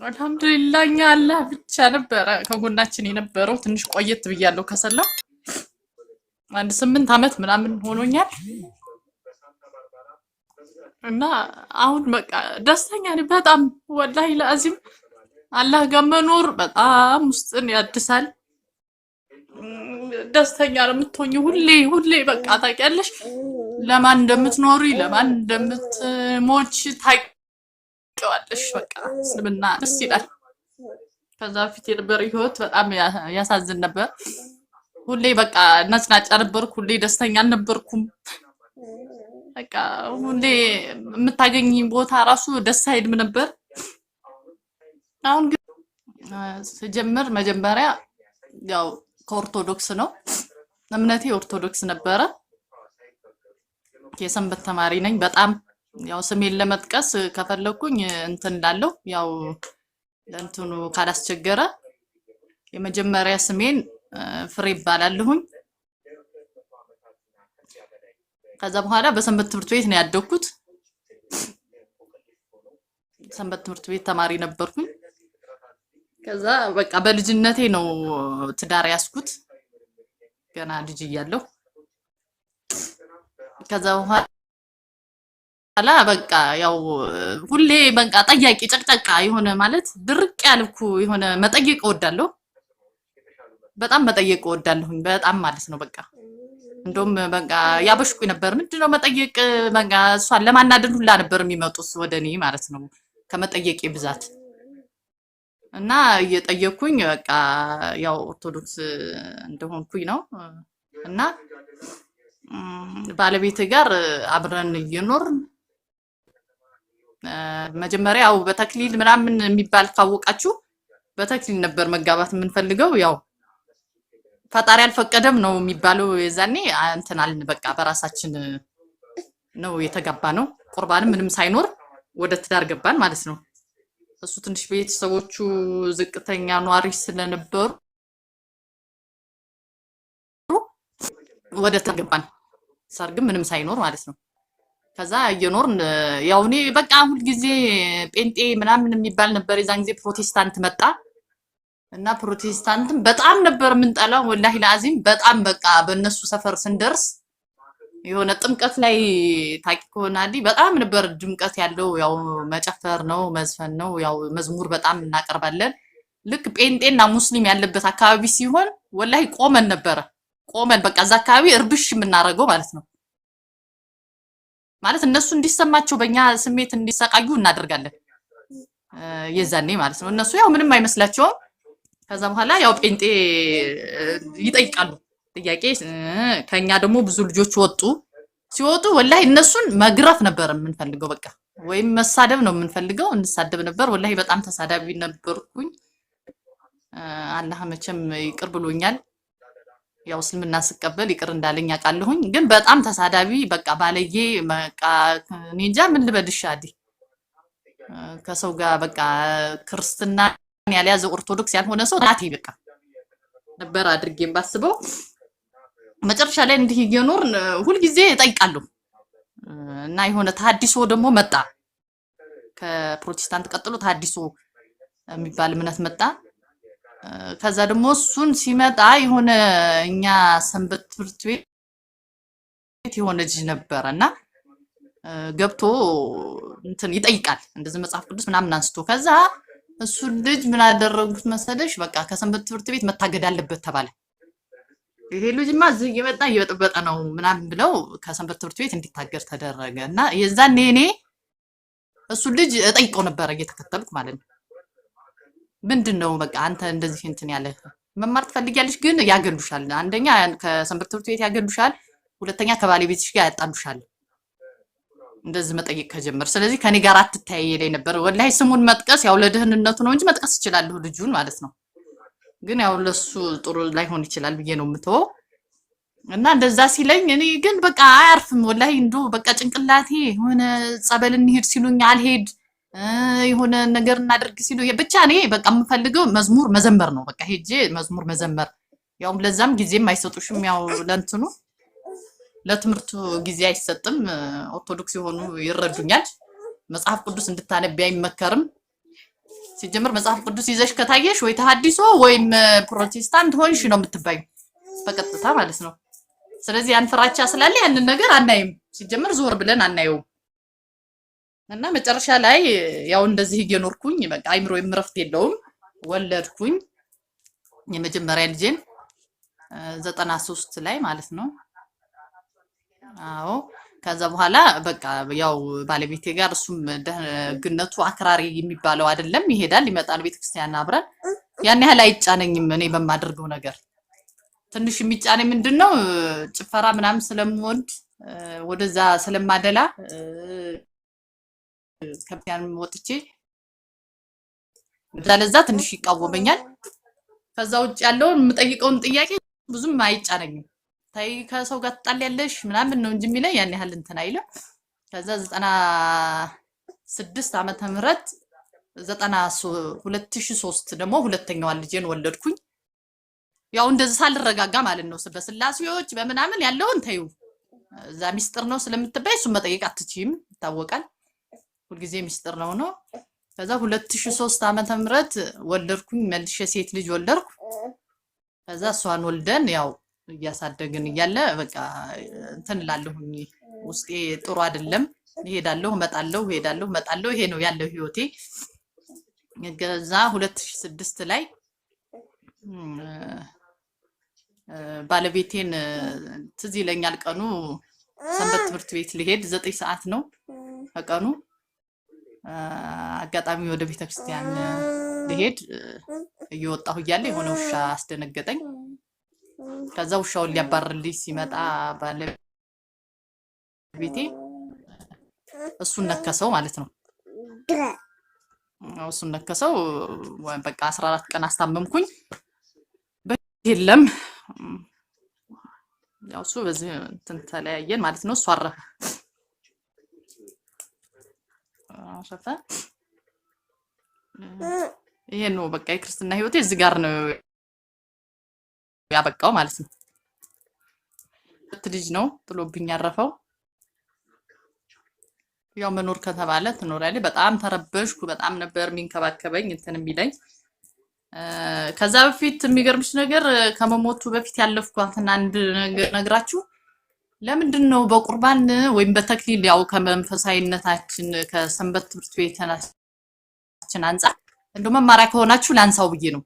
አልሐምዱሊላህ እኛ አላህ ብቻ ነበረ ከጎናችን የነበረው። ትንሽ ቆየት ብያለሁ ከሰላም አንድ 8 ዓመት ምናምን ሆኖኛል እና አሁን በቃ ደስተኛ ነኝ በጣም ወላሂ ለአዚም አላህ ጋር መኖር በጣም ውስጥን ያድሳል። ደስተኛ ነው የምትሆኝ ሁሌ ሁሌ በቃ ታውቂያለሽ ለማን እንደምትኖሪ ለማን እንደምትሞች ታውቂዋለሽ። በቃ እስልምና ደስ ይላል። ከዛ በፊት የነበረ ህይወት በጣም ያሳዝን ነበር። ሁሌ በቃ ነጭናጫ ነበርኩ። ሁሌ ደስተኛ አልነበርኩም። በቃ ሁሌ የምታገኝ ቦታ ራሱ ደስ አይልም ነበር። አሁን ግን ስጀምር መጀመሪያ ያው ከኦርቶዶክስ ነው እምነቴ ኦርቶዶክስ ነበረ። የሰንበት ተማሪ ነኝ። በጣም ያው ስሜን ለመጥቀስ ከፈለኩኝ እንትን ላለው ያው ለእንትኑ ካላስቸገረ የመጀመሪያ ስሜን ፍሬ ይባላለሁኝ። ከዛ በኋላ በሰንበት ትምህርት ቤት ነው ያደግኩት። ሰንበት ትምህርት ቤት ተማሪ ነበርኩኝ። ከዛ በቃ በልጅነቴ ነው ትዳር ያስኩት ገና ልጅ እያለሁ። ከዛ በኋላ በቃ ያው ሁሌ በቃ ጠያቂ ጨቅጨቃ የሆነ ማለት ድርቅ ያልኩ የሆነ መጠየቅ እወዳለሁ። በጣም መጠየቅ እወዳለሁኝ በጣም ማለት ነው። በቃ እንደውም በቃ ያበሽኩኝ ነበር። ምንድነው መጠየቅ በቃ እሷን ለማናደድ ሁላ ነበር የሚመጡት ወደኔ ማለት ነው ከመጠየቄ ብዛት እና እየጠየኩኝ በቃ ያው ኦርቶዶክስ እንደሆንኩኝ ነው እና ባለቤቴ ጋር አብረን እየኖርን መጀመሪያ ያው በተክሊል ምናምን የሚባል ካወቃችሁ በተክሊል ነበር መጋባት የምንፈልገው። ያው ፈጣሪ አልፈቀደም ነው የሚባለው። የዛኔ እንትን አልን በቃ በራሳችን ነው የተጋባ ነው። ቁርባንም ምንም ሳይኖር ወደ ትዳር ገባን ማለት ነው። እሱ ትንሽ ቤተሰቦቹ ዝቅተኛ ኗሪ ስለነበሩ ወደ ትዳር ገባን። ሰርግም ምንም ሳይኖር ማለት ነው። ከዛ እየኖርን ያው እኔ በቃ ሁል ጊዜ ጴንጤ ምናምን የሚባል ነበር። የዛን ጊዜ ፕሮቴስታንት መጣ እና ፕሮቴስታንትም በጣም ነበር የምንጠላው ወላሂ ለአዚም በጣም በቃ በእነሱ ሰፈር ስንደርስ የሆነ ጥምቀት ላይ ታቂ ከሆነ አይደል በጣም ነበር ድምቀት ያለው። ያው መጨፈር ነው መዝፈን ነው ያው መዝሙር በጣም እናቀርባለን። ልክ ጴንጤና ሙስሊም ያለበት አካባቢ ሲሆን ወላሂ ቆመን ነበረ ቆመን በቃ እዛ አካባቢ እርብሽ የምናደርገው ማለት ነው። ማለት እነሱ እንዲሰማቸው በእኛ ስሜት እንዲሰቃዩ እናደርጋለን የዛኔ ማለት ነው። እነሱ ያው ምንም አይመስላቸውም። ከዛ በኋላ ያው ጴንጤ ይጠይቃሉ ጥያቄ። ከኛ ደግሞ ብዙ ልጆች ወጡ። ሲወጡ ወላሂ እነሱን መግረፍ ነበር የምንፈልገው በቃ ወይም መሳደብ ነው የምንፈልገው። እንሳደብ ነበር ወላሂ በጣም ተሳዳቢ ነበርኩኝ። አላህ መቼም ይቅር ብሎኛል። ያው እስልምና ስቀበል ይቅር እንዳለኝ አውቃለሁኝ። ግን በጣም ተሳዳቢ በቃ ባለጌ በቃ እኔ እንጃ ምን ልበልሽ አዲ ከሰው ጋር በቃ ክርስትና ያልያዘ ኦርቶዶክስ ያልሆነ ሰው ናቲ በቃ ነበር አድርጌም ባስበው። መጨረሻ ላይ እንዲህ እየኖርን ሁልጊዜ እጠይቃለሁ እና የሆነ ተሐድሶ ደግሞ መጣ። ከፕሮቴስታንት ቀጥሎ ተሐድሶ የሚባል እምነት መጣ። ከዛ ደግሞ እሱን ሲመጣ የሆነ እኛ ሰንበት ትምህርት ቤት የሆነ ልጅ ነበረና ገብቶ እንትን ይጠይቃል እንደዚህ መጽሐፍ ቅዱስ ምናምን አንስቶ። ከዛ እሱ ልጅ ምን አደረጉት መሰለሽ በቃ ከሰንበት ትምህርት ቤት መታገድ አለበት ተባለ። ይሄ ልጅማ እዚህ እየመጣ እየበጠበጠ ነው ምናምን ብለው ከሰንበት ትምህርት ቤት እንዲታገድ ተደረገ። እና የዛኔ እኔ እሱ ልጅ እጠይቀው ነበር እየተከተልኩ ማለት ነው። ምንድነው በቃ አንተ እንደዚህ እንትን ያለ መማር ትፈልጊያለሽ ግን ያገሉሻል። አንደኛ ከሰንበት ትምህርት ቤት ያገሉሻል፣ ሁለተኛ ከባለቤትሽ ጋር ያጣሉሻል እንደዚህ መጠየቅ ከጀመር። ስለዚህ ከኔ ጋር አትተያይ ላይ ነበር። ወላሂ ስሙን መጥቀስ ያው ለደህንነቱ ነው እንጂ መጥቀስ ይችላልሁ ልጁን ማለት ነው። ግን ያው ለሱ ጥሩ ላይሆን ይችላል ብዬ ነው የምተወው። እና እንደዛ ሲለኝ እኔ ግን በቃ አያርፍም ወላሂ እንዶ በቃ ጭንቅላቴ የሆነ ጸበል እንሂድ ሲሉኝ አልሄድ የሆነ ነገር እናደርግ ሲሉ ብቻ እኔ በቃ የምፈልገው መዝሙር መዘመር ነው። በቃ ሄጄ መዝሙር መዘመር ያው ለዛም ጊዜም አይሰጡሽም። ያው ለእንትኑ ለትምህርቱ ጊዜ አይሰጥም። ኦርቶዶክስ የሆኑ ይረዱኛል። መጽሐፍ ቅዱስ እንድታነቢ አይመከርም ሲጀምር መጽሐፍ ቅዱስ ይዘሽ ከታየሽ ወይ ተሐድሶ ወይም ፕሮቴስታንት ሆንሽ ነው የምትባዩ በቀጥታ ማለት ነው። ስለዚህ ያን ፍራቻ ስላለ ያንን ነገር አናይም። ሲጀምር ዞር ብለን አናየውም። እና መጨረሻ ላይ ያው እንደዚህ እየኖርኩኝ በቃ አይምሮዬም እረፍት የለውም። ወለድኩኝ የመጀመሪያ ልጄን 93 ላይ ማለት ነው። አዎ ከዛ በኋላ በቃ ያው ባለቤቴ ጋር እሱም ደግነቱ አክራሪ የሚባለው አይደለም። ይሄዳል ይመጣል ቤተክርስቲያን አብረን ያን ያህል አይጫነኝም። እኔ በማደርገው ነገር ትንሽ የሚጫነኝ ምንድነው ጭፈራ ምናምን ስለምወድ ወደዛ ስለማደላ ከፒያን ወጥቼ ለዛ ትንሽ ይቃወመኛል። ከዛ ውጭ ያለውን የምጠይቀውን ጥያቄ ብዙም አይጫነኝም። ታይ ከሰው ጋር ትጣላለሽ ምናምን ነው እንጂ የሚለኝ ያን ያህል እንትን አይልም። ከዛ 96 ዓመተ ምህረት 2003 ደግሞ ሁለተኛዋን ልጄን ወለድኩኝ። ያው እንደዚህ ሳልረጋጋ ማለት ነው። በስላሴዎች በምናምን ያለውን ታዩ እዛ ሚስጥር ነው ስለምትባይ እሱ መጠየቅ አትችይም ይታወቃል። ሁልጊዜ ሚስጥር ነው። ከዛ 2003 ዓመተ ምህረት ወለድኩኝ። መልሼ ሴት ልጅ ወለድኩ። ከዛ እሷን ወልደን ያው እያሳደግን እያለ በቃ እንትን እላለሁኝ ውስጤ ጥሩ አይደለም። እሄዳለሁ እመጣለሁ እሄዳለሁ እመጣለሁ ይሄ ነው ያለው ህይወቴ። ከዛ 2006 ላይ ባለቤቴን ትዝ ይለኛል ቀኑ ሰንበት ትምህርት ቤት ልሄድ 9 ሰዓት ነው ቀኑ። አጋጣሚ ወደ ቤተክርስቲያን ልሄድ እየወጣሁ እያለ የሆነ ውሻ አስደነገጠኝ። ከዛ ውሻውን ሊያባርልኝ ሲመጣ ባለቤቴ እሱን ነከሰው ማለት ነው። እሱን ነከሰው በቃ 14 ቀን አስታመምኩኝ። የለም ያው እሱ በዚህ እንትን ተለያየን ማለት ነው። እሱ አረፈ። ይሄ ነው በቃ የክርስትና ህይወቴ እዚህ ጋር ነው ያበቃው ማለት ነው። ልጅ ነው ጥሎብኝ ያረፈው። ያው መኖር ከተባለ ትኖራለህ። በጣም ተረበሽኩ። በጣም ነበር የሚንከባከበኝ እንትን የሚለኝ። ከዛ በፊት የሚገርምሽ ነገር ከመሞቱ በፊት ያለፍኳትን አንድ ነገር ነግራችሁ። ለምንድን ነው በቁርባን ወይም በተክሊል ያው ከመንፈሳዊነታችን ከሰንበት ትምህርት ቤታችን አንፃር እንደው መማሪያ ከሆናችሁ ላንሳው ብዬ ነው።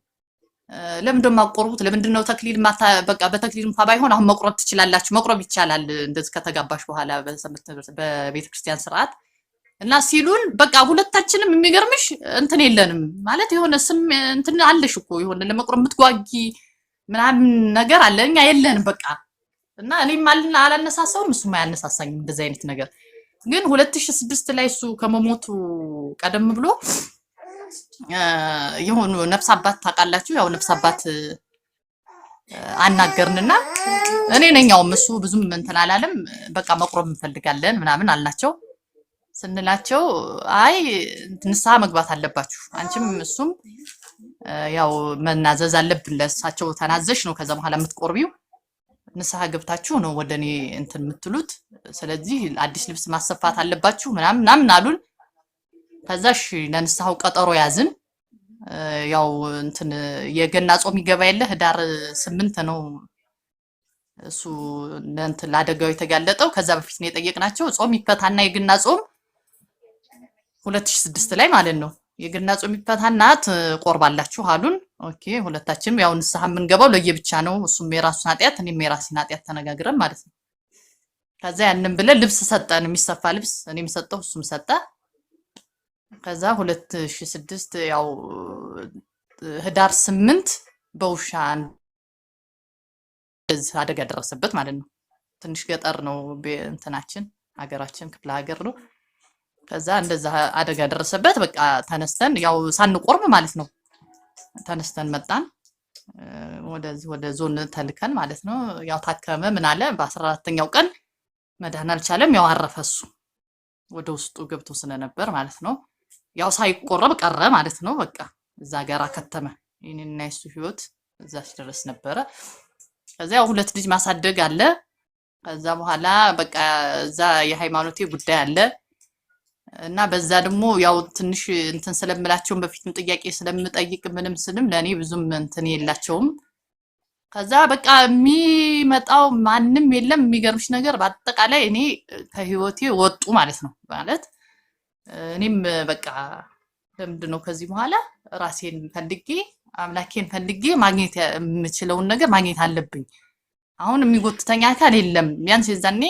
ለምንድን ነው የማቆርቡት? ለምንድን ነው ተክሊል በቃ በተክሊል እንኳን ባይሆን አሁን መቁረብ ትችላላችሁ። መቁረብ ይቻላል እንደዚህ ከተጋባሽ በኋላ በቤተክርስቲያን ስርዓት እና ሲሉን በቃ ሁለታችንም የሚገርምሽ እንትን የለንም ማለት የሆነ ስም እንትን አለሽ እኮ የሆነ ለመቁረብ የምትጓጊ ምናምን ነገር አለ። እኛ የለንም በቃ እና እኔም አላነሳሳውም እሱም አያነሳሳኝም እንደዚህ አይነት ነገር። ግን 2006 ላይ እሱ ከመሞቱ ቀደም ብሎ የሆኑ ነፍስ አባት ታውቃላችሁ። ያው ነፍስ አባት አናገርንና እኔ ነኛውም እሱ ብዙም እንትን አላለም። በቃ መቁረብ እንፈልጋለን ምናምን አልናቸው። ስንላቸው አይ ንስሐ መግባት አለባችሁ አንቺም እሱም ያው መናዘዝ አለብን ለእሳቸው ተናዘሽ ነው ከዛ በኋላ የምትቆርቢው ንስሐ ገብታችሁ ነው ወደኔ እንትን የምትሉት። ስለዚህ አዲስ ልብስ ማሰፋት አለባችሁ ምናምን አሉን። ከዛሽ ለንስሐው ቀጠሮ ያዝን። ያው እንትን የገና ጾም ይገባ የለ ህዳር 8 ነው እሱ እንትን ለአደጋው የተጋለጠው። ከዛ በፊት ነው የጠየቅናቸው ጾም ይፈታና የገና ጾም 2006 ላይ ማለት ነው የገና ጾም ይፈታና ትቆርባላችሁ አሉን። ኦኬ ሁለታችንም ያው ንስሐ የምንገባው ለየብቻ ነው። እሱም የራሱን ኃጢአት እኔም የራሴን ኃጢአት ተነጋግረን ማለት ነው። ከዛ ያንን ብለን ልብስ ሰጠን፣ የሚሰፋ ልብስ እኔም ሰጠው እሱም ሰጠ። ከዛ 2006 ያው ህዳር 8 በውሻ አደጋ ደረሰበት ማለት ነው። ትንሽ ገጠር ነው እንትናችን ሀገራችን ክፍለ ሀገር ነው። ከዛ እንደዛ አደጋ ደረሰበት። በቃ ተነስተን ያው ሳንቆርብ ማለት ነው ተነስተን መጣን ወደ ዞን ተልከን ማለት ነው። ያው ታከመ ምን አለ በ14ኛው ቀን መዳን አልቻለም። ያው አረፈ እሱ ወደ ውስጡ ገብቶ ስለነበር ማለት ነው። ያው ሳይቆረብ ቀረ ማለት ነው። በቃ እዛ ጋር አከተመ። የኔና የሱ ህይወት እዛ ሲደርስ ነበረ። ከዛ ያው ሁለት ልጅ ማሳደግ አለ። ከዛ በኋላ በቃ እዛ የሃይማኖቴ ጉዳይ አለ። እና በዛ ደግሞ ያው ትንሽ እንትን ስለምላቸውም በፊትም ጥያቄ ስለምጠይቅ ምንም ስልም ለኔ ብዙም እንትን የላቸውም። ከዛ በቃ የሚመጣው ማንም የለም። የሚገርምሽ ነገር በአጠቃላይ እኔ ከህይወቴ ወጡ ማለት ነው። ማለት እኔም በቃ ለምንድን ነው ከዚህ በኋላ ራሴን ፈልጌ አምላኬን ፈልጌ ማግኘት የምችለውን ነገር ማግኘት አለብኝ። አሁን የሚጎትተኛ አካል የለም። ቢያንስ የዛኔ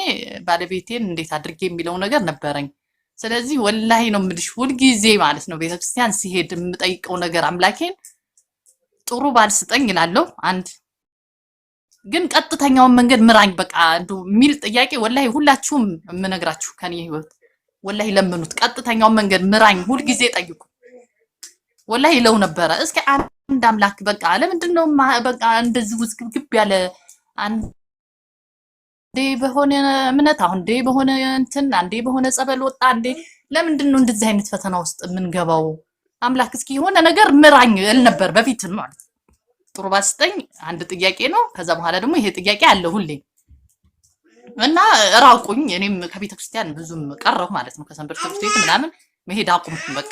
ባለቤቴን እንዴት አድርጌ የሚለው ነገር ነበረኝ። ስለዚህ ወላሂ ነው የምልሽ ሁልጊዜ ማለት ነው ቤተክርስቲያን ሲሄድ የምጠይቀው ነገር አምላኬን ጥሩ ባል ስጠኝ እላለሁ። አንድ ግን ቀጥተኛውን መንገድ ምራኝ በቃ እንደው የሚል ጥያቄ ወላሂ ሁላችሁም የምነግራችሁ ከኔ ህይወት ወላሂ ለምኑት። ቀጥተኛውን መንገድ ምራኝ ሁልጊዜ ጠይቁ። ወላሂ ይለው ነበረ። እስኪ አንድ አምላክ በቃ ለምንድን ነው በቃ እንደዚህ ውዝግብግብ ያለ አንዴ በሆነ እምነት አንዴ በሆነ እንትን አንዴ በሆነ ጸበል ወጣ አንዴ ለምንድን ነው እንደዚህ አይነት ፈተና ውስጥ የምንገባው? አምላክ እስኪ የሆነ ነገር ምራኝ እል ነበር በፊትም ማለት ጥሩ ባስጠኝ አንድ ጥያቄ ነው። ከዛ በኋላ ደግሞ ይሄ ጥያቄ አለ ሁሌ እና ራቁኝ። እኔም ከቤተ ክርስቲያን ብዙም ቀረሁ ማለት ነው። ከሰንበት ትምህርት ቤት ምናምን መሄድ አቁምኩኝ። በቃ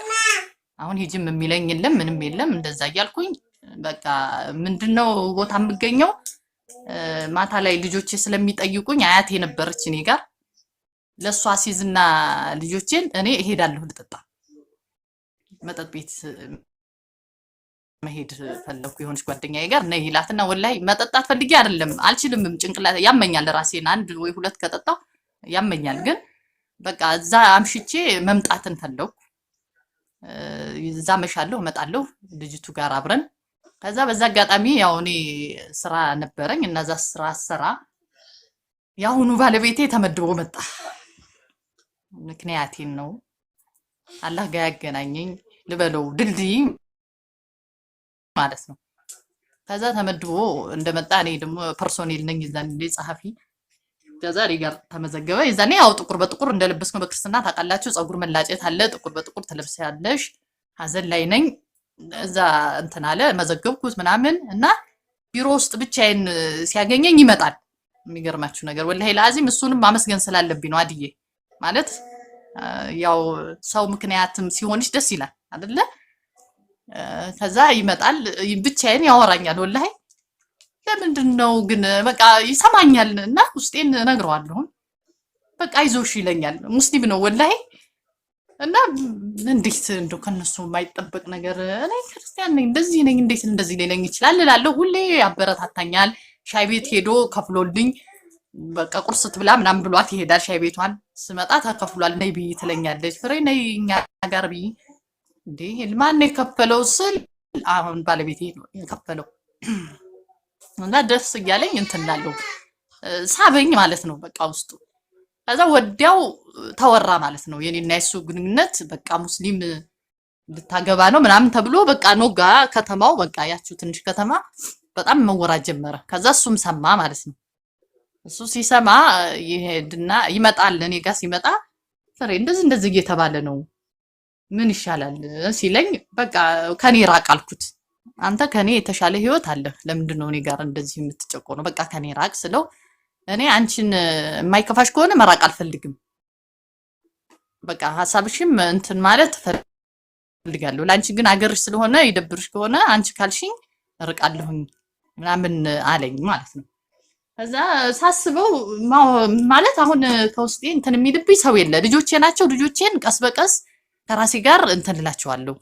አሁን ሂጂም የሚለኝ የለም ምንም የለም። እንደዛ እያልኩኝ በቃ ምንድነው ቦታ የምገኘው ማታ ላይ ልጆቼ ስለሚጠይቁኝ አያቴ ነበረች እኔ ጋር ለሷ ሲዝና ልጆቼን እኔ እሄዳለሁ ልጠጣ መጠጥ ቤት መሄድ ፈለኩ። የሆነች ጓደኛዬ ጋር ነይ ይላትና ወላሂ መጠጣት ፈልጌ አይደለም አልችልምም። ጭንቅላት ያመኛል። ራሴን አንድ ወይ ሁለት ከጠጣው ያመኛል። ግን በቃ እዛ አምሽቼ መምጣትን ፈለኩ። እዛ መሻለሁ እመጣለሁ ልጅቱ ጋር አብረን። ከዛ በዛ አጋጣሚ ያው እኔ ስራ ነበረኝ እና እዛ ስራ ያሁኑ ባለቤቴ ተመድቦ መጣ። ምክንያቴን ነው አላህ ጋር ያገናኘኝ ልበለው ድልድይ ማለት ነው። ከዛ ተመድቦ እንደመጣ እኔ ደግሞ ፐርሶኔል ነኝ እዛን ጸሐፊ ከዛ ጋር ተመዘገበ። የዛኔ ያው ጥቁር በጥቁር እንደለበስኩ በክርስትና ታውቃላችሁ ፀጉር መላጨት አለ። ጥቁር በጥቁር ትለብሳለሽ። ሀዘን ላይ ነኝ። እዛ እንትን አለ መዘገብኩት ምናምን እና ቢሮ ውስጥ ብቻዬን ሲያገኘኝ ይመጣል። የሚገርማችሁ ነገር ወላሂ ለአዚም እሱንም ማመስገን ስላለብኝ ነው። አድዬ ማለት ያው ሰው ምክንያትም ሲሆንሽ ደስ ይላል አይደለ? ከዛ ይመጣል ብቻዬን ያወራኛል። ወላሂ ለምንድን ነው ግን በቃ ይሰማኛል እና ውስጤን እነግረዋለሁ። በቃ አይዞሽ ይለኛል። ሙስሊም ነው ወላሂ እና እንዴት እንደው ከነሱ የማይጠበቅ ነገር እኔ ክርስቲያን ነኝ እንደዚህ ነኝ እንዴት እንደዚህ ሊለኝ ይችላል እላለሁ። ሁሌ ያበረታታኛል። ሻይ ቤት ሄዶ ከፍሎልኝ በቃ ቁርስ ትብላ ምናምን ብሏት ይሄዳል። ሻይ ቤቷን ስመጣ ተከፍሏል ነይ ብይ ትለኛለች። ፍሬ ነይ እኛ ጋር ብይ እንዴ ማን የከፈለው ስል አሁን ባለቤቴ ነው የከፈለው እና ደስ እያለኝ እንትን እላለሁ። ሳበኝ ማለት ነው በቃ ውስጡ። ከዛ ወዲያው ተወራ ማለት ነው የኔና የሱ ግንኙነት። በቃ ሙስሊም ልታገባ ነው ምናምን ተብሎ በቃ ኖጋ ከተማው በቃ ያቺው ትንሽ ከተማ በጣም መወራት ጀመረ። ከዛ እሱም ሰማ ማለት ነው። እሱ ሲሰማ ይሄድና ይመጣል እኔ ጋር ሲመጣ ፍሬ እንደዚህ እየተባለ ነው ምን ይሻላል ሲለኝ በቃ ከኔ ራቅ አልኩት። አንተ ከኔ የተሻለ ህይወት አለ ለምንድን ነው እኔ ጋር እንደዚህ የምትጨቆነው? በቃ ከኔ ራቅ ስለው እኔ አንቺን የማይከፋሽ ከሆነ መራቅ አልፈልግም። በቃ ሐሳብሽም እንትን ማለት ፈልጋለሁ። ላንቺ ግን አገርሽ ስለሆነ ይደብርሽ ከሆነ አንቺ ካልሽኝ እርቃለሁኝ ምናምን አለኝ ማለት ነው። ከዛ ሳስበው ማለት አሁን ከውስጤ እንትን የሚልብኝ ሰው የለ። ልጆቼ ናቸው። ልጆቼን ቀስ በቀስ ከራሴ ጋር እንትን እላቸዋለሁ።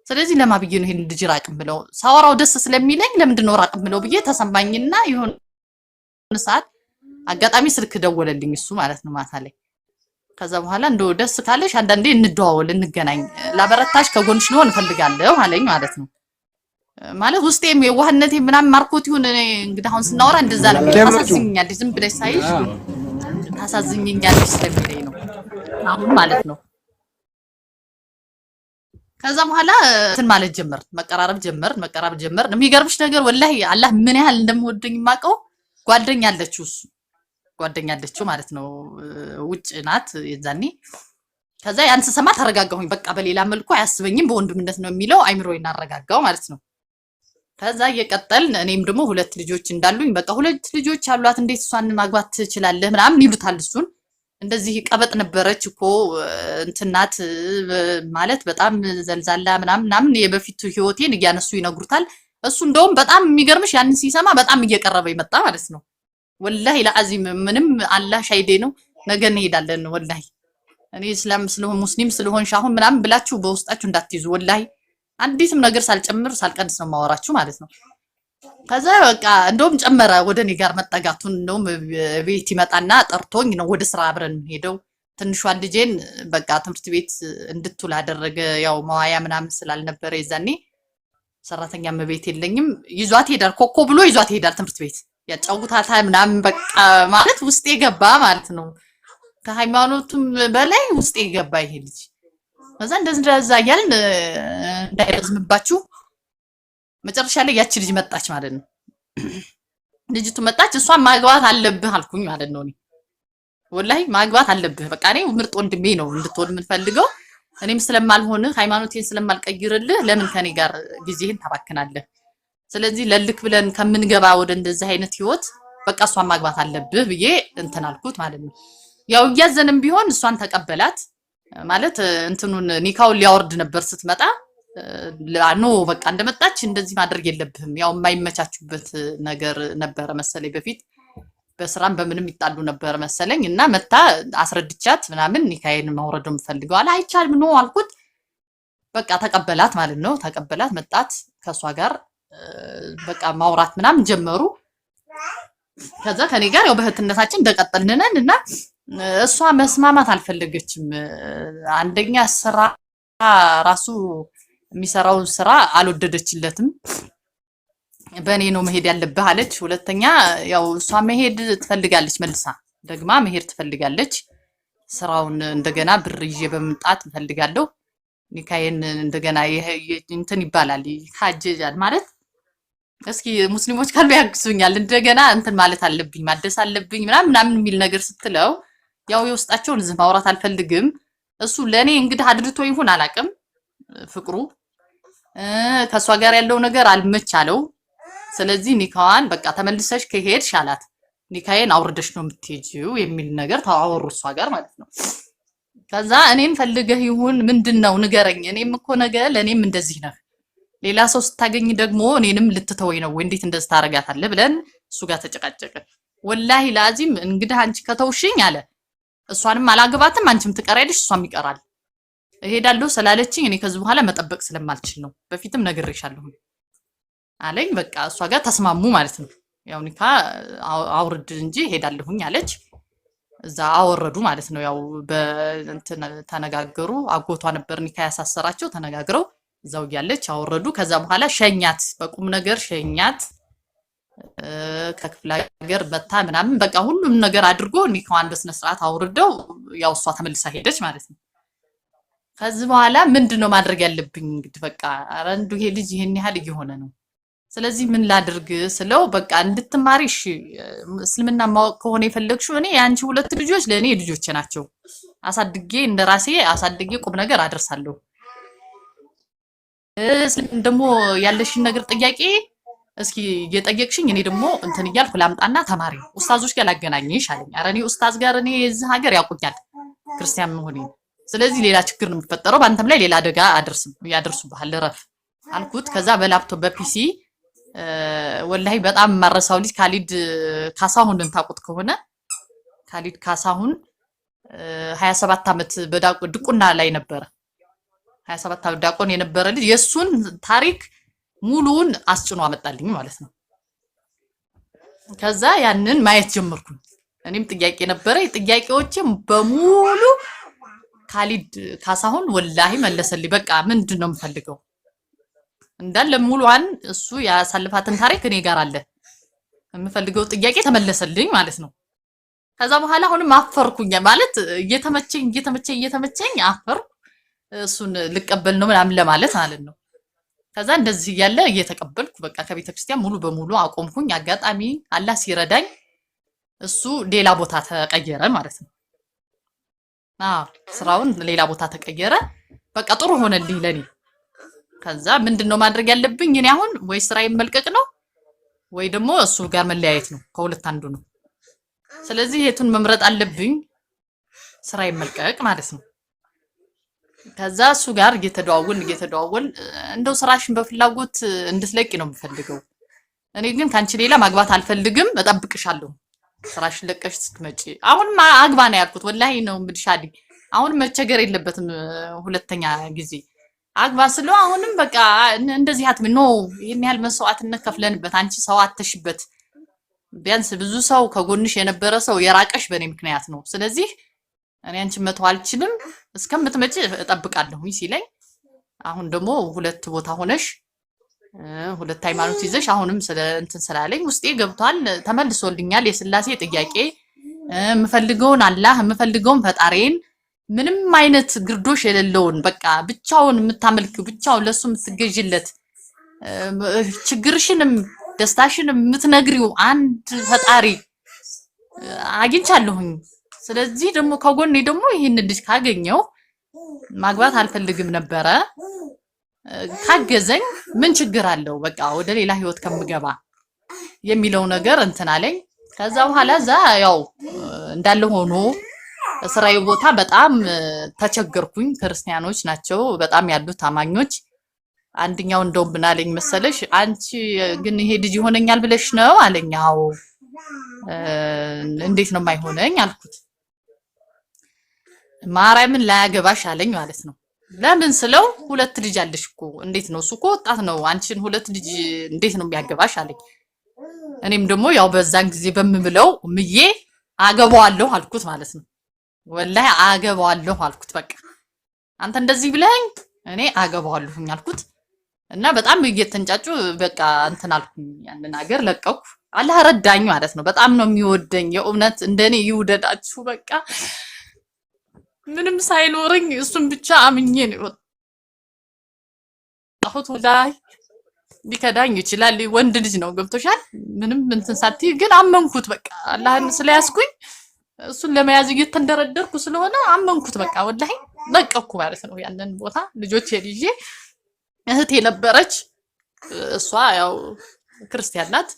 ስለዚህ ለማብዬ ነው ይሄን ልጅ ራቅ ብለው ሳወራው ደስ ስለሚለኝ ለምንድን ነው ራቅ ብለው ብዬ ተሰማኝና የሆነ ሰዓት አጋጣሚ ስልክ ደወለልኝ እሱ ማለት ነው ማታ ላይ። ከዛ በኋላ እንደው ደስ ካለሽ አንዳንዴ እንደዋወል እንገናኝ፣ ላበረታሽ ከጎንሽ ልሆን እፈልጋለሁ አለኝ ማለት ነው። ማለት ውስጤም የዋህነቴ ምናምን ማርኮት ይሁን እንግዲህ አሁን ስናወራ እንደዛ ነው። ታሳዝኝኛለሽ፣ ዝም ብለሽ ሳይሽ ታሳዝኝኛለሽ ስለሚለኝ ነው አሁን ማለት ነው። ከዛ በኋላ እንትን ማለት ጀመር፣ መቀራረብ ጀመር። የሚገርምሽ ነገር ወላሂ አላህ ምን ያህል እንደምወደኝ የማውቀው ጓደኛ አለችው እሱ ጓደኛ አለችው ማለት ነው። ውጭ ናት የዛኔ። ከዛ ያን ስሰማ ተረጋጋሁኝ። በቃ በሌላ መልኩ አያስበኝም በወንድምነት ነው የሚለው አይምሮዬን አረጋጋው ማለት ነው። ከዛ እየቀጠልን እኔም ደግሞ 2 ልጆች እንዳሉኝ በቃ 2 ልጆች አሏት እንዴት እሷን ማግባት ትችላለህ ምናምን ይሉታል እሱን። እንደዚህ ቀበጥ ነበረች እኮ እንትናት ማለት በጣም ዘልዛላ ምናምን የበፊቱ ህይወቴን እያነሱ ይነግሩታል። እሱ እንደውም በጣም የሚገርምሽ ያንን ሲሰማ በጣም እየቀረበ ይመጣ ማለት ነው። ወላሂ ለአዚም ምንም አላህ ሻይዴ ነው። ነገ እንሄዳለን ወላሂ። እኔ እስላም ስለሆን ሙስሊም ስለሆንሽ አሁን ምናምን ብላችሁ በውስጣችሁ እንዳትይዙ ወላሂ። አንዲትም ነገር ሳልጨምር ሳልቀንስ ነው ማወራችሁ ማለት ነው። ከዛ በቃ እንደውም ጨመረ ወደ እኔ ጋር መጠጋቱን። እንደውም ቤት ይመጣና ጠርቶኝ ነው ወደ ስራ አብረን ሄደው ትንሿን ልጄን በቃ ትምህርት ቤት እንድትውል አደረገ። ያው መዋያ ምናምን ስላልነበረ የዛኔ ሰራተኛም ቤት የለኝም። ይዟት ሄዳል፣ ኮኮ ብሎ ይዟት ሄዳል ትምህርት ቤት ያጫውታታል ምናምን በቃ ማለት ውስጤ ገባ ማለት ነው። ከሃይማኖቱም በላይ ውስጤ ገባ ይሄ ልጅ። ከዛ እንደዛ እያልን እንዳይረዝምባችሁ መጨረሻ ላይ ያቺ ልጅ መጣች ማለት ነው። ልጅቱ መጣች። እሷን ማግባት አለብህ አልኩኝ ማለት ነው። እኔ ወላሂ ማግባት አለብህ በቃ እኔ ምርጥ ወንድሜ ነው እንድትወድ የምንፈልገው። እኔም ስለማልሆንህ ሃይማኖቴን ስለማልቀይርልህ ለምን ከኔ ጋር ጊዜህን ታባክናለህ? ስለዚህ ለልክ ብለን ከምንገባ ወደ እንደዚህ አይነት ህይወት በቃ እሷን ማግባት አለብህ ብዬ እንትን አልኩት ማለት ነው። ያው እያዘንም ቢሆን እሷን ተቀበላት ማለት እንትኑን ኒካውን ሊያወርድ ነበር ስትመጣ ኖ በቃ እንደመጣች እንደዚህ ማድረግ የለብህም። ያው የማይመቻቹበት ነገር ነበረ መሰለኝ በፊት በስራም በምንም ይጣሉ ነበር መሰለኝ እና መታ አስረድቻት ምናምን ኒካዬን ማውረድ የምፈልገው አለ። አይቻልም ነው አልኩት። በቃ ተቀበላት ማለት ነው። ተቀበላት መጣት ከሷ ጋር በቃ ማውራት ምናምን ጀመሩ። ከዛ ከኔ ጋር ያው በእህትነታችን እንደቀጠልን ነን እና እሷ መስማማት አልፈለገችም። አንደኛ ስራ ራሱ የሚሰራውን ስራ አልወደደችለትም። በእኔ ነው መሄድ ያለብህ አለች። ሁለተኛ ያው እሷ መሄድ ትፈልጋለች፣ መልሳ ደግማ መሄድ ትፈልጋለች። ስራውን እንደገና ብር ይዤ በመምጣት እፈልጋለሁ። ኒካዬን እንደገና እንትን ይባላል ይካጀጃል ማለት እስኪ ሙስሊሞች ካሉ ያግዙኛል። እንደገና እንትን ማለት አለብኝ ማደስ አለብኝ ምናምን የሚል ነገር ስትለው ያው የውስጣቸውን ዝም ማውራት አልፈልግም። እሱ ለኔ እንግዲህ አድርቶ ይሁን አላቅም ፍቅሩ ከሷ ጋር ያለው ነገር አልመች አለው። ስለዚህ ኒካዋን በቃ ተመልሰሽ ከሄድሽ አላት ኒካዬን አውርደሽ ነው የምትሄጂው የሚል ነገር ታወሩ እሷ ጋር ማለት ነው። ከዛ እኔን ፈልገህ ይሁን ምንድነው ንገረኝ፣ እኔም እኮ ነገ ለኔም እንደዚህ ነህ፣ ሌላ ሰው ስታገኝ ደግሞ እኔንም ልትተወኝ ነው ወይ እንዴት እንደዚህ ታረጋታለህ ብለን እሱ ጋር ተጨቃጨቀ። ወላሂ ላዚም እንግዲህ አንቺ ከተውሽኝ አለ እሷንም አላገባትም አንቺም ትቀሪያለሽ እሷም ይቀራል። እሄዳለሁ ስላለችኝ እኔ ከዚህ በኋላ መጠበቅ ስለማልችል ነው፣ በፊትም ነግሬሻለሁ አለኝ። በቃ እሷ ጋር ተስማሙ ማለት ነው። ያው ኒካ አውርድ እንጂ ሄዳለሁኝ አለች። እዛ አወረዱ ማለት ነው። ያው በእንትን ተነጋገሩ። አጎቷ ነበር ኒካ ያሳሰራቸው። ተነጋግረው እዛው ያለች አወረዱ። ከዛ በኋላ ሸኛት፣ በቁም ነገር ሸኛት። ከክፍለ ሀገር መታ ምናምን በቃ ሁሉም ነገር አድርጎ ኒካዋን በስነ ስርዓት አውርደው ያው እሷ ተመልሳ ሄደች ማለት ነው። ከዚህ በኋላ ምንድነው ማድረግ ያለብኝ እንግዲህ በቃ ኧረ እንደው ይሄ ልጅ ይሄን ያህል እየሆነ ነው፣ ስለዚህ ምን ላድርግ ስለው በቃ እንድትማሪሽ እስልምና ማወቅ ከሆነ የፈለግሽው እኔ ያንቺ ሁለት ልጆች ለኔ ልጆቼ ናቸው፣ አሳድጌ እንደራሴ አሳድጌ ቁም ነገር አደርሳለሁ። እስልምና ደግሞ ያለሽን ነገር ጥያቄ እስኪ እየጠየቅሽኝ እኔ ደግሞ እንትን እያልኩ ላምጣና ተማሪ ኡስታዞች ጋር ላገናኝሽ አለኝ። ኧረ እኔ ኡስታዝ ጋር እኔ እዚህ ሀገር ያውቁኛል ክርስቲያን መሆኔን፣ ስለዚህ ሌላ ችግር ነው የሚፈጠረው፣ በአንተም ላይ ሌላ አደጋ ያደርሱብሃል ረፍ አልኩት። ከዛ በላፕቶፕ በፒሲ ወላሂ በጣም ማረሳው ልጅ ካሊድ ካሳሁን ታውቁት ከሆነ ካሊድ ካሳሁን 27 ዓመት በድቁና ላይ ነበረ። 27 ዓመት ዲያቆን የነበረ ልጅ የሱን ታሪክ ሙሉውን አስጭኖ አመጣልኝ ማለት ነው። ከዛ ያንን ማየት ጀመርኩኝ። እኔም ጥያቄ ነበረ፣ ጥያቄዎችም በሙሉ ካሊድ ካሳሁን ወላሂ መለሰልኝ። በቃ ምንድነው የምፈልገው እንዳለ ሙሉዋን እሱ ያሳልፋትን ታሪክ እኔ ጋር አለ። የምፈልገው ጥያቄ ተመለሰልኝ ማለት ነው። ከዛ በኋላ አሁንም አፈርኩኝ ማለት እየተመቸኝ አፈር እሱን ልቀበል ነው ምናምን ለማለት ማለት ነው። ከዛ እንደዚህ ያለ እየተቀበልኩ በቃ ከቤተ ክርስቲያን ሙሉ በሙሉ አቆምኩኝ። አጋጣሚ አላህ ሲረዳኝ እሱ ሌላ ቦታ ተቀየረ ማለት ነው። ስራውን ሌላ ቦታ ተቀየረ። በቃ ጥሩ ሆነልኝ ለኔ። ከዛ ምንድነው ማድረግ ያለብኝ እኔ አሁን ወይ ስራዬን መልቀቅ ነው ወይ ደግሞ እሱ ጋር መለያየት ነው፣ ከሁለት አንዱ ነው። ስለዚህ የቱን መምረጥ አለብኝ? ስራ ይመልቀቅ ማለት ነው። ከዛ እሱ ጋር እየተደዋወል እንደው ስራሽን በፍላጎት እንድትለቂ ነው የምፈልገው። እኔ ግን ካንቺ ሌላ ማግባት አልፈልግም፣ እጠብቅሻለሁ ስራሽን ለቀሽ ስትመጪ። አሁንም አግባ ነው ያልኩት። ወላሂ ነው የምልሽ አዲ። አሁንም መቸገር የለበትም ሁለተኛ ጊዜ አግባ ስለው አሁንም በቃ እንደዚህ አትም ኖ ይሄን ያህል መስዋዕትነት ከፍለንበት አንቺ ሰው አተሽበት ቢያንስ ብዙ ሰው ከጎንሽ የነበረ ሰው የራቀሽ በእኔ ምክንያት ነው። ስለዚህ እኔ አንቺን መተው አልችልም፣ እስከምትመጪ እጠብቃለሁ ሲለኝ አሁን ደግሞ ሁለት ቦታ ሆነሽ ሁለት ሃይማኖት ይዘሽ አሁንም ስለ እንትን ስላለኝ ውስጤ ገብቷል፣ ተመልሶልኛል። የስላሴ ጥያቄ የምፈልገውን አላህ የምፈልገውን ፈጣሪን ምንም አይነት ግርዶሽ የሌለውን በቃ ብቻውን የምታመልኪው ብቻውን ለሱ የምትገዥለት ችግርሽንም ደስታሽንም የምትነግሪው አንድ ፈጣሪ አግኝቻለሁኝ። ስለዚህ ደግሞ ከጎኔ ደግሞ ይሄን ልጅ ካገኘው ማግባት አልፈልግም ነበረ። ካገዘኝ ምን ችግር አለው? በቃ ወደ ሌላ ህይወት ከምገባ የሚለው ነገር እንትን አለኝ። ከዛ በኋላ ዛ ያው እንዳለ ሆኖ እስራኤል ቦታ በጣም ተቸገርኩኝ። ክርስቲያኖች ናቸው በጣም ያሉት ታማኞች። አንደኛው እንደውም ምን አለኝ መሰለሽ፣ አንቺ ግን ይሄ ልጅ ይሆነኛል ብለሽ ነው አለኝ። አዎ እንዴት ነው የማይሆነኝ አልኩት። ማርያምን ላያገባሽ አለኝ ማለት ነው። ለምን ስለው ሁለት ልጅ አለሽ እኮ እንዴት ነው? እሱ እኮ ወጣት ነው፣ አንቺን ሁለት ልጅ እንዴት ነው የሚያገባሽ አለኝ። እኔም ደግሞ ያው በዛን ጊዜ በምምለው ምዬ አገባዋለሁ አልኩት ማለት ነው። ወላሂ አገባዋለሁ አልኩት። በቃ አንተ እንደዚህ ብለኝ እኔ አገባዋለሁኝ አልኩት እና በጣም እየተንጫጩ በቃ እንትን አልኩኝ። ያንን ሀገር ለቀኩ። አላህ ረዳኝ ማለት ነው። በጣም ነው የሚወደኝ። የእውነት እንደኔ ይውደዳችሁ። በቃ ምንም ሳይኖርኝ እሱን ብቻ አምኜ ነው የወጣሁት። ወላሂ ሊከዳኝ ይችላል፣ ወንድ ልጅ ነው ገብቶሻል። ምንም እንትን ሳትይ ግን አመንኩት። በቃ አላህን ስለያዝኩኝ እሱን ለመያዝ እየተንደረደርኩ ስለሆነ አመንኩት። በቃ ወላሂ ለቀኩ ማለት ነው ያንን ቦታ። ልጆች ልጄ እህቴ ነበረች፣ እሷ ያው ክርስቲያን ናት።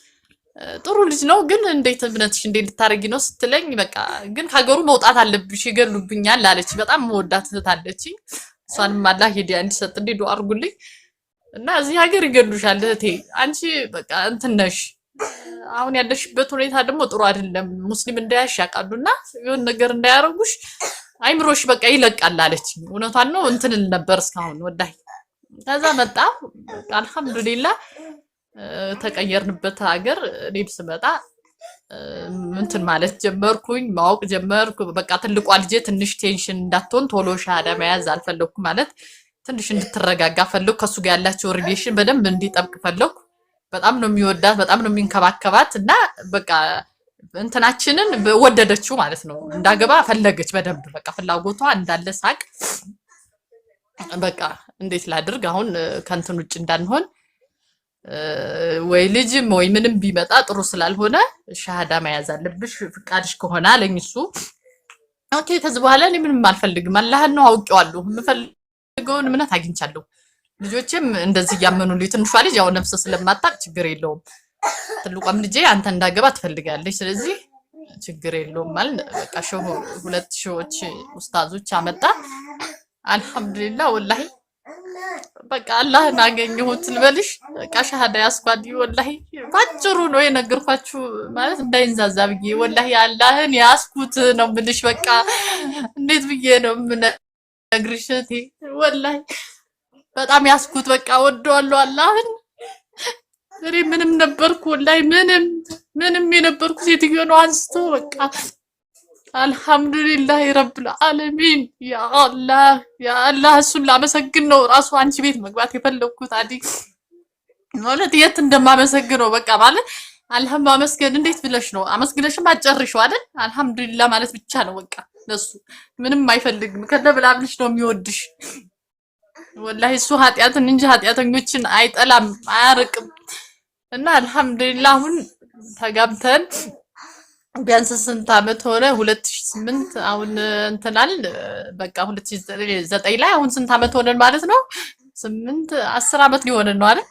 ጥሩ ልጅ ነው ግን እንዴት እምነትሽ እንዴት ልታረጊ ነው ስትለኝ በቃ ግን ሀገሩ መውጣት አለብሽ ይገሉብኛል አለች። በጣም መወዳት እህት አለችኝ። እሷንም አላህ ሂዳያ እንዲሰጥ ዱአ አድርጉልኝ እና እዚህ ሀገር ይገሉሻል እህቴ አንቺ በቃ እንትን ነሽ። አሁን ያለሽበት ሁኔታ ደግሞ ጥሩ አይደለም፣ ሙስሊም እንዳያሽ ያውቃሉና የሆነ ነገር እንዳያረጉሽ አይምሮሽ በቃ ይለቃል አለችኝ። እውነቷን ነው። እንትን ነበር እስካሁን ወዳይ። ከዛ መጣ አልሐምዱሊላህ ተቀየርንበት ሀገር። እኔም ስመጣ እንትን ማለት ጀመርኩኝ፣ ማወቅ ጀመርኩ። በቃ ትልቋ ልጄ ትንሽ ቴንሽን እንዳትሆን ቶሎ ሻሃዳ መያዝ አልፈለኩ ማለት ትንሽ እንድትረጋጋ ፈለኩ። ከሱ ጋር ያላቸው ሪሌሽን በደንብ እንዲጠብቅ ፈለኩ። በጣም ነው የሚወዳት፣ በጣም ነው የሚንከባከባት እና በቃ እንትናችንን ወደደችው ማለት ነው። እንዳገባ ፈለገች በደንብ በቃ ፍላጎቷ እንዳለ ሳቅ። በቃ እንዴት ላድርግ አሁን ከንትን ውጭ እንዳንሆን ወይ ልጅም ወይ ምንም ቢመጣ ጥሩ ስላልሆነ ሻሃዳ መያዝ አለብሽ ፍቃድሽ ከሆነ አለኝ እሱ። ኦኬ ከዚህ በኋላ እኔ ምንም አልፈልግም፣ አላህን ነው አውቄዋለሁ፣ የምፈልገውን እምነት አግኝቻለሁ። ልጆችም እንደዚህ እያመኑልኝ፣ ትንሿ ልጅ ያው ነፍስ ስለማታቅ ችግር የለውም፣ ትልቋም ልጄ አንተ እንዳገባ ትፈልጋለች፣ ስለዚህ ችግር የለውም ማለት በቃ ሁለት ሺዎች ኡስታዞች አመጣ። አልሐምዱሊላህ ወላሂ በቃ አላህን አገኘሁት ልበልሽ። በቃ ሻሃዳ ያስኳት ወላሂ ባጭሩ ነው የነገርኳችሁ ማለት እንዳይንዛዛ ብዬ ወላሂ አላህን ያስኩት ነው የምልሽ። በቃ እንዴት ብዬ ነው የምነግርሽ እህቴ ወላሂ በጣም ያስኩት በቃ ወደዋለሁ አላህን። እኔ ምንም ነበርኩ ወላሂ ምንም የነበርኩ ሴትዮ ነው አንስቶ በቃ አልሐምዱሊላህ ረብል ዓለሚን ያ አላህ እሱን ላመሰግን ነው ራሱ አንቺ ቤት መግባት የፈለኩት አዲ ማለት የት እንደማመሰግነው በቃ ማለት አላህን ማመስገን እንዴት ብለሽ ነው አመስግነሽም አጨርሽው አይደል? አልሐምዱሊላህ ማለት ብቻ ነው በቃ ለሱ ምንም አይፈልግም። ከደብላብልሽ ነው የሚወድሽ ወላሂ እሱ ኃጢያትን እንጂ ኃጢያተኞችን አይጠላም አያርቅም። እና አልሐምዱሊላህ አሁን ተጋብተን ቢያንስ ስንት አመት ሆነ? 2008 አሁን እንትናል በቃ 2009 ላይ አሁን ስንት አመት ሆነን ማለት ነው? 10 አመት ሊሆነን ነው አይደል?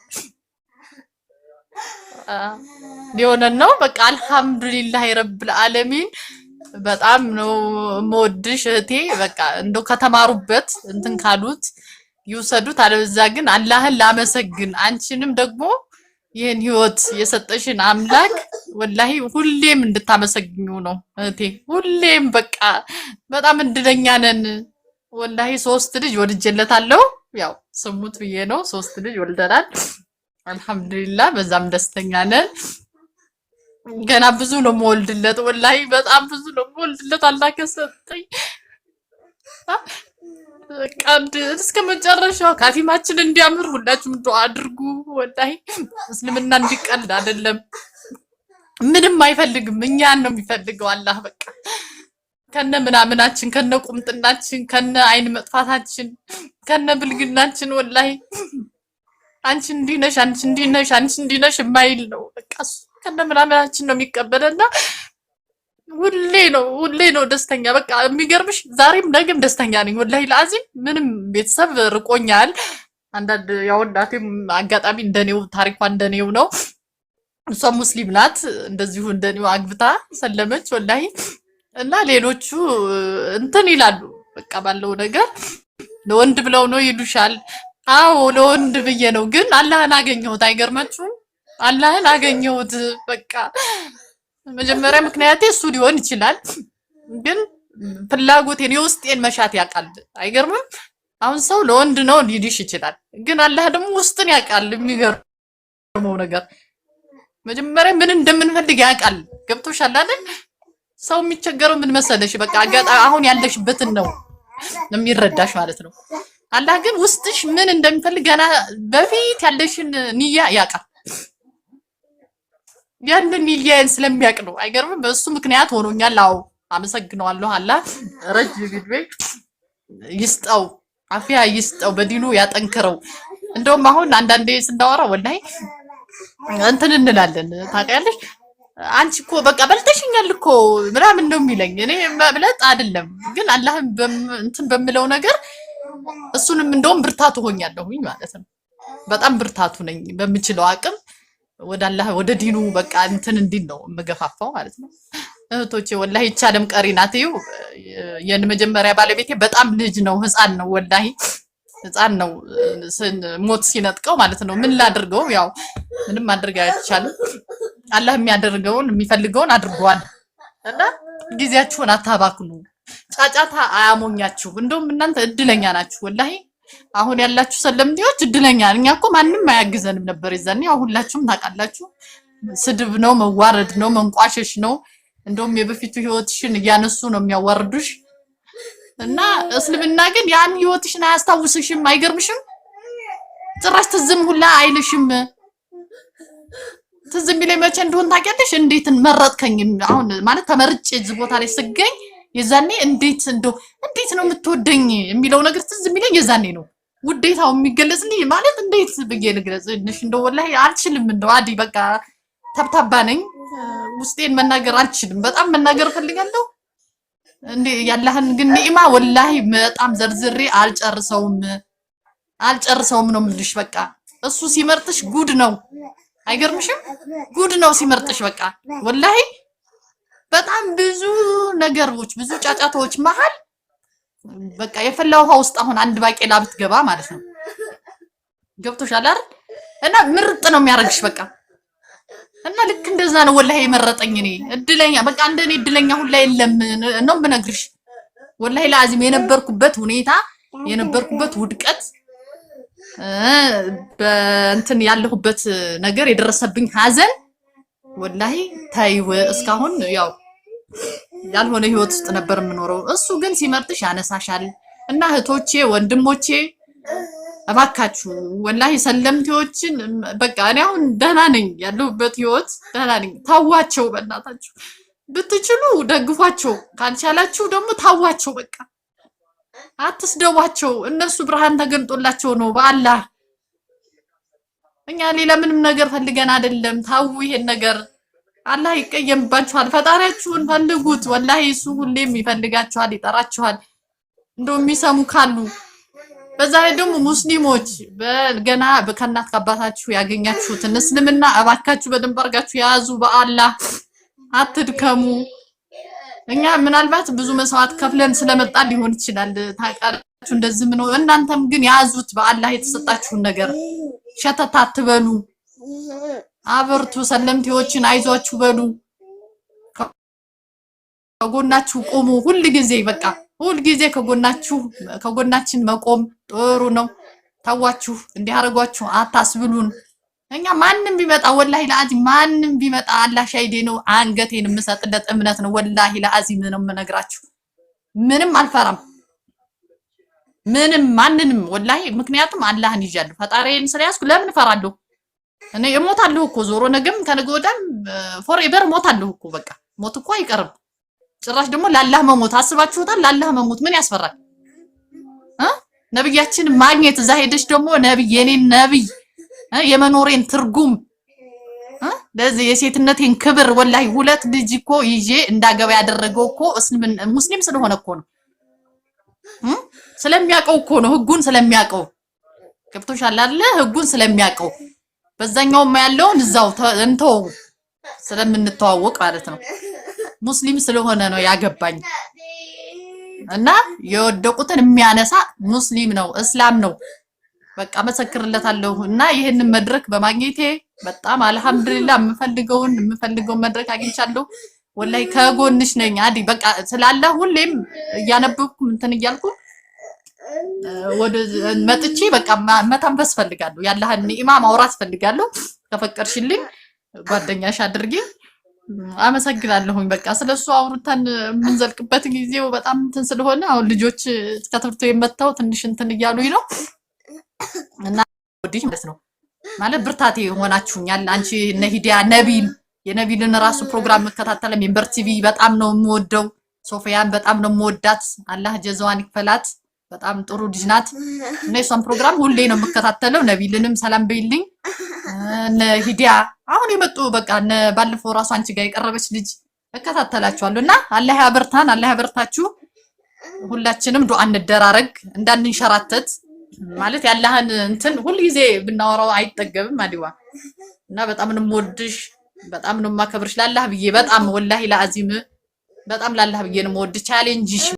ሊሆነን ነው በቃ አልሐምዱሊላህ ረብል ዓለሚን በጣም ነው የምወድሽ እህቴ። በቃ እንደው ከተማሩበት እንትን ካሉት ይውሰዱት። አለበዛ ግን አላህን ላመሰግን አንቺንም ደግሞ ይህን ህይወት የሰጠሽን አምላክ ወላሂ ሁሌም እንድታመሰግኙ ነው እህቴ። ሁሌም በቃ በጣም እድለኛ ነን ወላሂ። 3 ልጅ ወልጄለታለሁ። ያው ስሙት ብዬ ነው። 3 ልጅ ወልደናል አልሐምዱሊላህ። በዛም ደስተኛ ነን። ገና ብዙ ነው የምወልድለት ወላሂ በጣም ብዙ ነው የምወልድለት አላህ ከሰጠኝ። ቀንድ እስከ መጨረሻው ካፊማችን እንዲያምር ሁላችሁም ዱአ አድርጉ። ወላሂ እስልምና እንዲቀልድ አይደለም። ምንም አይፈልግም፣ እኛን ነው የሚፈልገው አላህ። በቃ ከነ ምናምናችን፣ ከነ ቁምጥናችን፣ ከነ አይን መጥፋታችን፣ ከነ ብልግናችን ወላሂ አንቺ እንዲነሽ አንቺ እንዲነሽ አንቺ እንዲነሽ የማይል ነው። በቃ ከነ ምናምናችን ነው የሚቀበለና ሁሌ ነው ደስተኛ። በቃ የሚገርምሽ ዛሬም ነገም ደስተኛ ነኝ ወላሂ ለአዚም። ምንም ቤተሰብ ርቆኛል። አንዳንድ ያው እናቴም አጋጣሚ እንደኔው ታሪኳ እንደኔው ነው። እሷ ሙስሊም ናት፣ እንደዚሁ እንደኔው አግብታ ሰለመች ወላሂ። እና ሌሎቹ እንትን ይላሉ በቃ ባለው ነገር ለወንድ ብለው ነው ይሉሻል። አዎ ለወንድ ብዬ ነው፣ ግን አላህን አገኘሁት። አይገርማችሁም? አላህን አገኘሁት በቃ መጀመሪያ ምክንያቴ እሱ ሊሆን ይችላል፣ ግን ፍላጎቴን የውስጤን መሻት ያውቃል። አይገርምም? አሁን ሰው ለወንድ ነው ሊልሽ ይችላል፣ ግን አላህ ደግሞ ውስጥን ያውቃል። የሚገርመው ነገር መጀመሪያ ምን እንደምንፈልግ ያውቃል። ገብቶሻል አይደል? ሰው የሚቸገረው ምን መሰለሽ? በቃ አሁን ያለሽበትን ነው የሚረዳሽ ማለት ነው። አላህ ግን ውስጥሽ ምን እንደሚፈልግ ገና በፊት ያለሽን ንያ ያውቃል። ያንን ንያዬን ስለሚያውቅ ነው። አይገርምም? በእሱ ምክንያት ሆኖኛል። አዎ አመሰግነዋለሁ። አላህ ረጅም ዕድሜ ይስጠው፣ አፍያ ይስጠው፣ በዲኑ ያጠንክረው። እንደውም አሁን አንዳንዴ ስናወራ ወላሂ እንትን እንላለን ታውቂያለሽ። አንቺ እኮ በቃ በልተሽኛል እኮ ምናምን ነው የሚለኝ። እኔ መብለጥ አይደለም ግን አላህን እንትን በምለው ነገር እሱንም እንደውም ብርታቱ ሆኛለሁኝ ማለት ነው። በጣም ብርታቱ ነኝ በምችለው አቅም ወደ አላህ ወደ ዲኑ በቃ እንትን እንዲል ነው የምገፋፋው ማለት ነው። እህቶቼ ወላሂ ይቻለም ቀሪ ናት። ይኸው የመጀመሪያ ባለቤቴ በጣም ልጅ ነው፣ ህፃን ነው፣ ወላሂ ህፃን ነው። ሞት ሲነጥቀው ማለት ነው። ምን ላድርገው? ያው ምንም ማድረግ አይቻልም። አላህ የሚያደርገውን የሚፈልገውን አድርጓል። እና ጊዜያችሁን አታባክኑ፣ ጫጫታ አያሞኛችሁ። እንደውም እናንተ እድለኛ ናችሁ ወላሂ። አሁን ያላችሁ ሰለምቴዎች እድለኛ። እኛ እኮ ማንም አያግዘንም ነበር የዛኔ። ያው ሁላችሁም ታውቃላችሁ። ስድብ ነው፣ መዋረድ ነው፣ መንቋሸሽ ነው። እንደውም የበፊቱ ህይወትሽን እያነሱ ነው የሚያዋርዱሽ። እና እስልምና ግን ያን ህይወትሽን አያስታውስሽም። አይገርምሽም? ጭራሽ ትዝም ሁላ አይልሽም። ትዝም ቢለኝ መቼ እንደሆነ ታውቂያለሽ? እንዴት መረጥከኝ? አሁን ማለት ተመርጬ እዚህ ቦታ ላይ ስገኝ የዛኔ እንዴት ነው የምትወደኝ የሚለው ነገር ትዝም ቢለኝ የዛኔ ነው። ውዴታው የሚገለጽልኝ ማለት እንዴት ብዬ ልግለጽልሽ? እንደው ወላሂ አልችልም። እንደው አዲ በቃ ተብታባ ነኝ። ውስጤን መናገር አልችልም። በጣም መናገር ፈልጋለሁ። እንዴ ያላህን ግን ኒዕማ ወላሂ በጣም ዘርዝሬ አልጨርሰውም ነው የምልሽ። በቃ እሱ ሲመርጥሽ ጉድ ነው። አይገርምሽም? ጉድ ነው ሲመርጥሽ። በቃ ወላሂ በጣም ብዙ ነገሮች፣ ብዙ ጫጫታዎች መሀል በቃ የፈላ ውሃ ውስጥ አሁን አንድ ባቄላ ብትገባ ማለት ነው። ገብቶሻል አይደል? እና ምርጥ ነው የሚያደርግሽ በቃ። እና ልክ እንደዛ ነው ወላሂ የመረጠኝ። እኔ እድለኛ በቃ እንደኔ እድለኛ ሁላ የለም ነው የምነግርሽ። ወላሂ ለአዚም የነበርኩበት ሁኔታ፣ የነበርኩበት ውድቀት፣ በእንትን ያለሁበት ነገር የደረሰብኝ ሀዘን ወላሂ ታይው እስካሁን ያው ያልሆነ ህይወት ውስጥ ነበር የምኖረው። እሱ ግን ሲመርጥሽ ያነሳሻል። እና እህቶቼ ወንድሞቼ እባካችሁ ወላሂ ሰለምቴዎችን በቃ እኔ አሁን ደህና ነኝ፣ ያለሁበት ህይወት ደህና ነኝ። ታዋቸው፣ በእናታችሁ ብትችሉ ደግፏቸው፣ ካልቻላችሁ ደግሞ ታዋቸው። በቃ አትስደቧቸው። እነሱ ብርሃን ተገልጦላቸው ነው በአላህ። እኛ ሌላ ምንም ነገር ፈልገን አይደለም። ታው ይሄን ነገር አላህ ይቀየምባችኋል። ፈጣሪያችሁን ፈልጉት። ወላሂ እሱ ሁሌም ይፈልጋችኋል፣ ይጠራችኋል። እንደው የሚሰሙ ካሉ በዛ ላይ ደግሞ ሙስሊሞች በገና ከእናት ከአባታችሁ ያገኛችሁትን እስልምና እባካችሁ በደንብ አድርጋችሁ ያዙ። በአላህ አትድከሙ። እኛ ምናልባት ብዙ መስዋዕት ከፍለን ስለመጣ ሊሆን ይችላል ታውቃላችሁ። እንደዚህ ምን እናንተም ግን ያዙት በአላህ የተሰጣችሁን ነገር ሸተታ አትበሉ። አበርቱ፣ ሰለምቴዎችን አይዟችሁ በሉ፣ ከጎናችሁ ቆሙ። ሁል ጊዜ በቃ ሁል ጊዜ ከጎናችን መቆም ጥሩ ነው። ታዋችሁ እንዲያረጋችሁ አታስብሉን። እኛ ማንም ቢመጣ ወላሂ ለአዚም ማንም ቢመጣ አላህ ሻሂዴ ነው፣ አንገቴን የምሰጥለት እምነት ነው። ወላሂ ለአዚም ነው የምነግራችሁ። ምንም አልፈራም፣ ምንም ማንንም ወላሂ። ምክንያቱም አላህን ይዣለሁ፣ ፈጣሪዬን ስለያዝኩ ለምን እፈራለሁ? እኔ እሞታለሁ እኮ ዞሮ ነገም ከነገ ወዲያም ፎርኤቨር እሞታለሁ እኮ በቃ ሞት እኮ አይቀርም። ጭራሽ ደግሞ ለአላህ መሞት አስባችሁታል? ለአላህ መሞት ምን ያስፈራል? ነብያችን ማግኘት እዛ ሄደሽ ደግሞ ነብይ የኔን ነብይ የመኖሬን ትርጉም ለዚህ የሴትነቴን ክብር ወላሂ ሁለት ልጅ እኮ ይዤ እንዳገባ ያደረገው እኮ ሙስሊም ስለሆነ እኮ ነው። ስለሚያውቀው እኮ ነው፣ ህጉን ስለሚያውቀው ገብቶሻል አይደለ? ህጉን ስለሚያውቀው በዛኛውም ያለውን እዛው እንተው ስለምንተዋወቅ ማለት ነው። ሙስሊም ስለሆነ ነው ያገባኝ እና የወደቁትን የሚያነሳ ሙስሊም ነው፣ እስላም ነው። በቃ መሰክርለታለሁ እና ይሄንን መድረክ በማግኘቴ በጣም አልሐምዱሊላህ የምፈልገውን መድረክ አግኝቻለሁ። ወላሂ ከጎንሽ ነኝ አዲ በቃ ስላለ ሁሌም እያነበብኩ እንትን እያልኩ ወደ መጥቼ በቃ መተንፈስ ፈልጋለሁ። ያለህን ኒዕማ ማውራት ፈልጋለሁ። ከፈቀድሽልኝ ጓደኛሽ አድርጌ አመሰግናለሁኝ። በቃ ስለሱ አውርተን የምንዘልቅበት ጊዜው በጣም እንትን ስለሆነ አሁን ልጆች ከትምህርት ቤት መጥተው ትንሽ እንትን እያሉኝ ነው እና ወዲህ ማለት ነው ማለት ብርታቴ ሆናችሁኛል። አንቺ ነሂዲያ ነቢል የነቢልን ራሱ ፕሮግራም መከታተለ ሜምበር ቲቪ በጣም ነው የምወደው። ሶፊያን በጣም ነው የምወዳት። አላህ ጀዛዋን ይክፈላት። በጣም ጥሩ ልጅ ናት እና የሷን ፕሮግራም ሁሌ ነው የምከታተለው። ነቢልንም ሰላም በይልኝ። ነሂዲያ አሁን የመጡ በቃ ባለፈው ራሱ አንቺ ጋር የቀረበች ልጅ እከታተላችኋለሁ እና አላህ ያበርታን፣ አላህ ያበርታችሁ። ሁላችንም ዱአ እንደራረግ እንዳንንሸራተት ማለት ያለህን እንትን ሁሉ ጊዜ ብናወራው አይጠገብም አዲዋ እና በጣም ነው የምወድሽ፣ በጣም ነው የማከብርሽ። ላላህ ብዬ በጣም ወላሂ ለአዚም በጣም ላላህ ብዬ ነው የምወድሽ። ቻሌንጅሽ